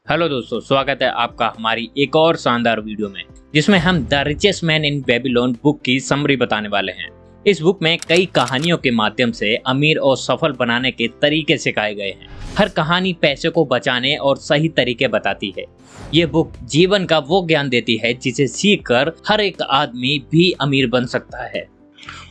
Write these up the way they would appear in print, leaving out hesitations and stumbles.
Hello दोस्तों, स्वागत है आपका हमारी एक और शानदार वीडियो में जिसमें हम the richest man in Babylon book की समरी बताने वाले हैं। इस बुक में कई कहानियों के माध्यम से अमीर और सफल बनाने के तरीके सिखाए गए हैं। हर कहानी पैसे को बचाने और सही तरीके बताती है। ये बुक जीवन का वो ज्ञान देती है जिसे सीखकर हर एक आदमी भी अमीर बन सकता है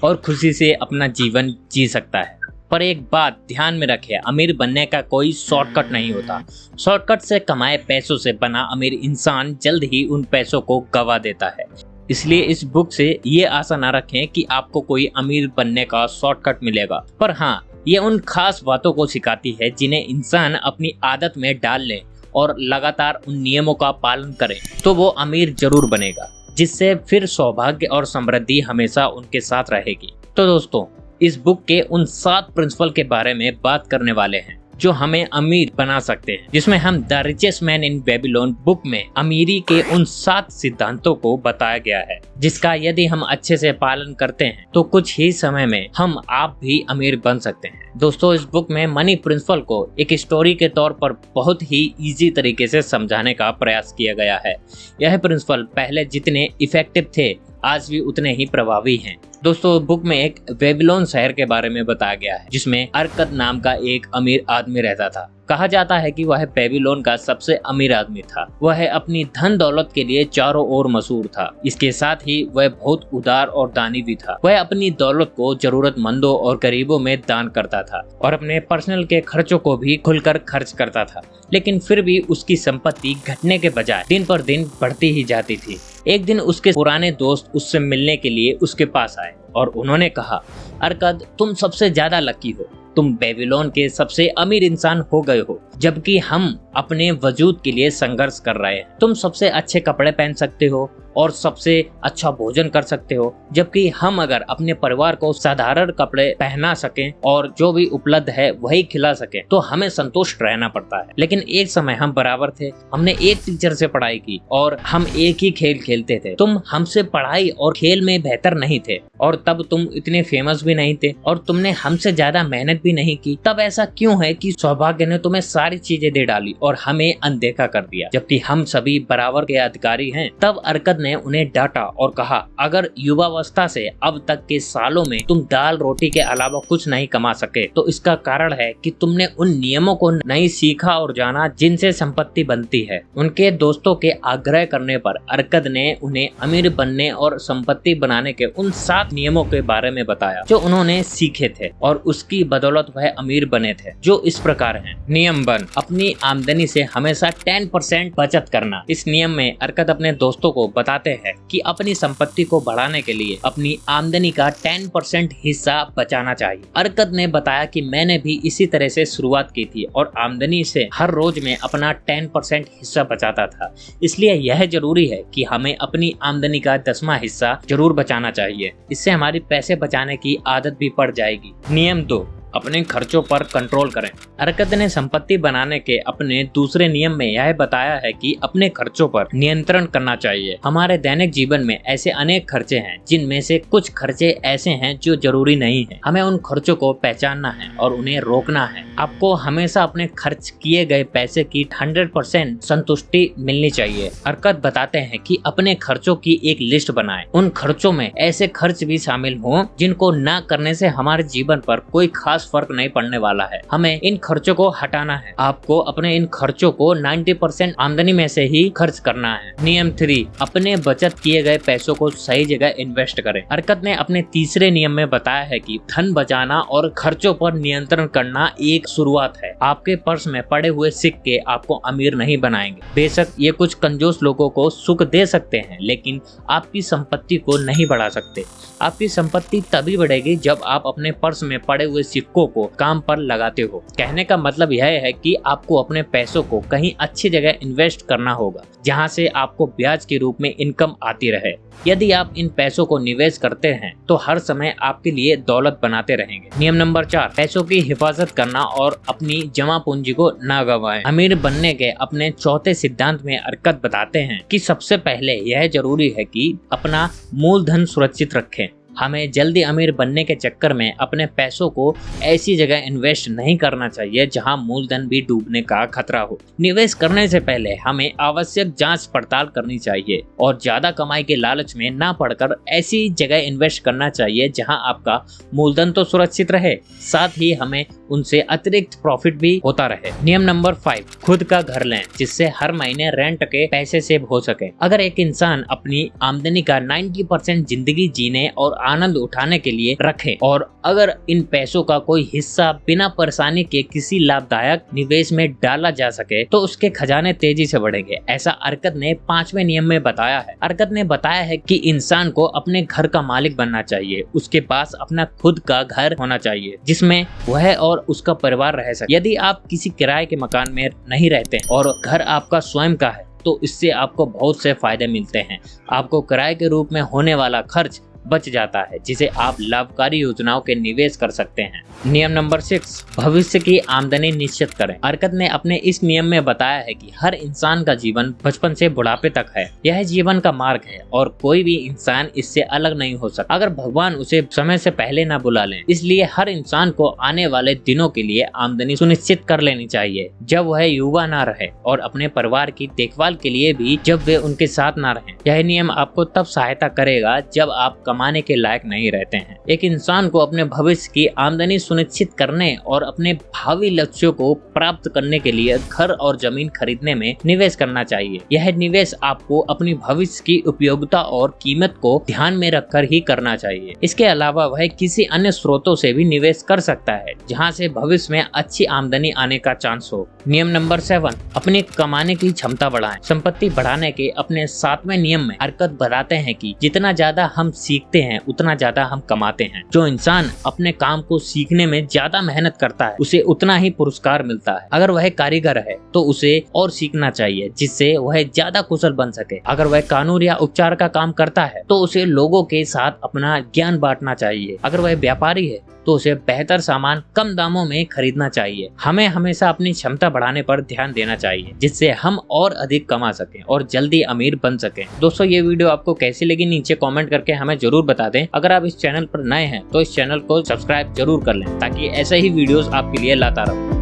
और खुशी से अपना जीवन जी सकता है। पर एक बात ध्यान में रखें, अमीर बनने का कोई शॉर्टकट नहीं होता। शॉर्टकट से कमाए पैसों से बना अमीर इंसान जल्द ही उन पैसों को गवा देता है। इसलिए इस बुक से ये आशा न रखें कि आपको कोई अमीर बनने का शॉर्टकट मिलेगा, पर हाँ, ये उन खास बातों को सिखाती है जिन्हें इंसान अपनी आदत में डाल ले और लगातार उन नियमों का पालन करे तो वो अमीर जरूर बनेगा, जिससे फिर सौभाग्य और समृद्धि हमेशा उनके साथ रहेगी। तो दोस्तों, इस बुक के उन 7 प्रिंसिपल के बारे में बात करने वाले हैं जो हमें अमीर बना सकते हैं, जिसमें हम the richest man in Babylon book में अमीरी के उन 7 सिद्धांतों को बताया गया है, जिसका यदि हम अच्छे से पालन करते हैं तो कुछ ही समय में हम आप भी अमीर बन सकते हैं। दोस्तों, इस बुक में मनी प्रिंसिपल को एक स्टोरी के तौर पर बहुत ही इजी तरीके से समझाने का प्रयास किया गया है। यह प्रिंसिपल पहले जितने इफेक्टिव थे आज भी उतने ही प्रभावी हैं। दोस्तों, बुक में एक बेबीलोन शहर के बारे में बताया गया है जिसमें अरकद नाम का एक अमीर आदमी रहता था। कहा जाता है कि वह बेबीलोन का सबसे अमीर आदमी था। वह अपनी धन दौलत के लिए चारों ओर मशहूर था। इसके साथ ही वह बहुत उदार और दानी भी था। वह अपनी दौलत को जरूरतमंदों और गरीबों में दान करता था और अपने पर्सनल के खर्चों को भी खुलकर खर्च करता था। लेकिन फिर भी उसकी संपत्ति घटने के बजाय दिन पर दिन बढ़ती ही जाती थी। एक दिन उसके पुराने दोस्त उससे मिलने के लिए उसके पास आए और उन्होंने कहा, अरकद, तुम सबसे ज्यादा लकी हो। तुम बेबीलोन के सबसे अमीर इंसान हो गए हो, जबकि हम अपने वजूद के लिए संघर्ष कर रहे हैं। तुम सबसे अच्छे कपड़े पहन सकते हो और सबसे अच्छा भोजन कर सकते हो, जबकि हम अगर अपने परिवार को साधारण कपड़े पहना सकें और जो भी उपलब्ध है वही खिला सकें तो हमें संतुष्ट रहना पड़ता है। लेकिन एक समय हम बराबर थे। हमने एक टीचर से पढ़ाई की और हम एक ही खेल खेलते थे। तुम हमसे पढ़ाई और खेल में बेहतर नहीं थे और तब तुम इतने फेमस भी नहीं थे और तुमने हमसे ज्यादा मेहनत भी नहीं की। तब ऐसा क्यों है कि सौभाग्य ने तुम्हें सारी चीजें दे डाली और हमें अनदेखा कर दिया, जबकि हम सभी बराबर के अधिकारी हैं? तब अरकद ने उन्हें डांटा और कहा, अगर युवावस्था से अब तक के सालों में तुम दाल रोटी के अलावा कुछ नहीं कमा सके तो इसका कारण है कि तुमने उन नियमों को नहीं सीखा और जाना जिनसे संपत्ति बनती है। उनके दोस्तों के आग्रह करने पर अरकद ने उन्हें अमीर बनने और संपत्ति बनाने के उन 7 नियमों के बारे में बताया जो उन्होंने सीखे थे और उसकी बदौलत वह अमीर बने थे, जो इस प्रकार हैं। नियम 1, अपनी आमदनी से हमेशा 10% बचत करना। इस नियम में अरकद अपने दोस्तों को बताते हैं कि अपनी संपत्ति को बढ़ाने के लिए अपनी आमदनी का 10% हिस्सा बचाना चाहिए। अरकद ने बताया कि मैंने भी इसी तरह से शुरुआत की थी और आमदनी से हर रोज में अपना 10% हिस्सा बचाता था। इसलिए यह जरूरी है कि हमें अपनी आमदनी का 10वां हिस्सा जरूर बचाना चाहिए। इससे हमारी पैसे बचाने की आदत भी पड़ जाएगी। नियम 2, अपने खर्चों पर कंट्रोल करें। अरकद ने संपत्ति बनाने के अपने दूसरे नियम में यह बताया है कि अपने खर्चों पर नियंत्रण करना चाहिए। हमारे दैनिक जीवन में ऐसे अनेक खर्चे हैं जिनमें से कुछ खर्चे ऐसे हैं जो जरूरी नहीं है। हमें उन खर्चों को पहचानना है और उन्हें रोकना है। आपको हमेशा अपने खर्च किए गए पैसे की 100% संतुष्टि मिलनी चाहिए। अरकद बताते हैं कि अपने खर्चों की एक लिस्ट बनाएं। उन खर्चों में ऐसे खर्च भी शामिल हों जिनको न करने से हमारे जीवन पर कोई खास फर्क नहीं पड़ने वाला है। हमें इन खर्चों को हटाना है। आपको अपने इन खर्चों को 90% आमदनी में से ही खर्च करना है। नियम 3, अपने बचत किए गए पैसों को सही जगह इन्वेस्ट करें। अरकद ने अपने तीसरे नियम में बताया है कि धन बचाना और खर्चों पर नियंत्रण करना एक शुरुआत है। आपके पर्स में पड़े हुए सिक्के आपको अमीर नहीं बनाएंगे। बेशक ये कुछ कंजूस लोगों को सुख दे सकते हैं, लेकिन आपकी संपत्ति को नहीं बढ़ा सकते। आपकी संपत्ति तभी बढ़ेगी जब आप अपने पर्स में पड़े हुए सिक्कों को काम पर लगाते हो। कहने का मतलब यह है कि आपको अपने पैसों को कहीं अच्छी जगह इन्वेस्ट करना होगा जहां से आपको ब्याज के रूप में इनकम आती रहे। यदि आप इन पैसों को निवेश करते हैं तो हर समय आपके लिए दौलत बनाते रहेंगे। नियम नंबर 4, पैसों की हिफाजत करना और अपनी जमा पूंजी को न गंवाएं। अमीर बनने के अपने चौथे सिद्धांत में अरकद बताते हैं कि सबसे पहले यह जरूरी है कि अपना मूलधन सुरक्षित रखें। हमें जल्दी अमीर बनने के चक्कर में अपने पैसों को ऐसी जगह इन्वेस्ट नहीं करना चाहिए जहां मूलधन भी डूबने का खतरा हो। निवेश करने से पहले हमें आवश्यक जांच पड़ताल करनी चाहिए और ज्यादा कमाई के लालच में ना पड़कर ऐसी जगह इन्वेस्ट करना चाहिए जहां आपका मूलधन तो सुरक्षित रहे, साथ ही हमें उनसे अतिरिक्त प्रॉफिट भी होता रहे। नियम नंबर 5, खुद का घर लें जिससे हर महीने रेंट के पैसे सेव हो सके। अगर एक इंसान अपनी आमदनी का 90% जिंदगी जीने और आनंद उठाने के लिए रखे और अगर इन पैसों का कोई हिस्सा बिना परेशानी के किसी लाभदायक निवेश में डाला जा सके तो उसके खजाने तेजी से बढ़ेंगे। ऐसा अर्कत ने 5वें नियम में बताया है। अर्कत ने बताया है कि इंसान को अपने घर का मालिक बनना चाहिए, उसके पास अपना खुद का घर होना चाहिए जिसमें वह और उसका परिवार रह सके। यदि आप किसी किराए के मकान में नहीं रहते और घर आपका स्वयं का है तो इससे आपको बहुत से फायदे मिलते हैं। आपको किराए के रूप में होने वाला खर्च बच जाता है जिसे आप लाभकारी योजनाओं के निवेश कर सकते हैं। नियम नंबर 6, भविष्य की आमदनी निश्चित करें। अर्कत ने अपने इस नियम में बताया है कि हर इंसान का जीवन बचपन से बुढ़ापे तक है। यह जीवन का मार्ग है और कोई भी इंसान इससे अलग नहीं हो सकता अगर भगवान उसे समय से पहले न बुला लें। इसलिए हर इंसान को आने वाले दिनों के लिए आमदनी सुनिश्चित कर लेनी चाहिए जब वह युवा न रहे और अपने परिवार की देखभाल के लिए भी जब वे उनके साथ न रहें। यह नियम आपको तब सहायता करेगा जब आप कमाने के लायक नहीं रहते हैं। एक इंसान को अपने भविष्य की आमदनी सुनिश्चित करने और अपने भावी लक्ष्यों को प्राप्त करने के लिए घर और जमीन खरीदने में निवेश करना चाहिए। यह निवेश आपको अपनी भविष्य की उपयोगिता और कीमत को ध्यान में रखकर ही करना चाहिए। इसके अलावा वह किसी अन्य स्रोतों से भी निवेश कर सकता है जहां से भविष्य में अच्छी आमदनी आने का चांस हो। नियम नंबर 7, अपनी कमाने की क्षमता बढ़ाएं। संपत्ति बढ़ाने के अपने 7वें नियम में अर्कत बताते हैं कि जितना ज्यादा हम सीखते हैं उतना ज्यादा हम कमाते हैं। जो इंसान अपने काम को सीखने में ज्यादा मेहनत करता है उसे उतना ही पुरस्कार मिलता है। अगर वह कारीगर है तो उसे और सीखना चाहिए जिससे वह ज्यादा कुशल बन सके। अगर वह कानून या उपचार का काम करता है तो उसे लोगों के साथ अपना ज्ञान बांटना चाहिए। अगर वह व्यापारी है तो उसे बेहतर सामान कम दामों में खरीदना चाहिए। हमें हमेशा अपनी क्षमता बढ़ाने पर ध्यान देना चाहिए जिससे हम और अधिक कमा सकें और जल्दी अमीर बन सकें। दोस्तों, ये वीडियो आपको कैसी लगी नीचे कमेंट करके हमें जरूर बता दें। अगर आप इस चैनल पर नए हैं तो इस चैनल को सब्सक्राइब जरूर कर लें ताकि ऐसे ही वीडियोस आपके लिए लाता रहूं।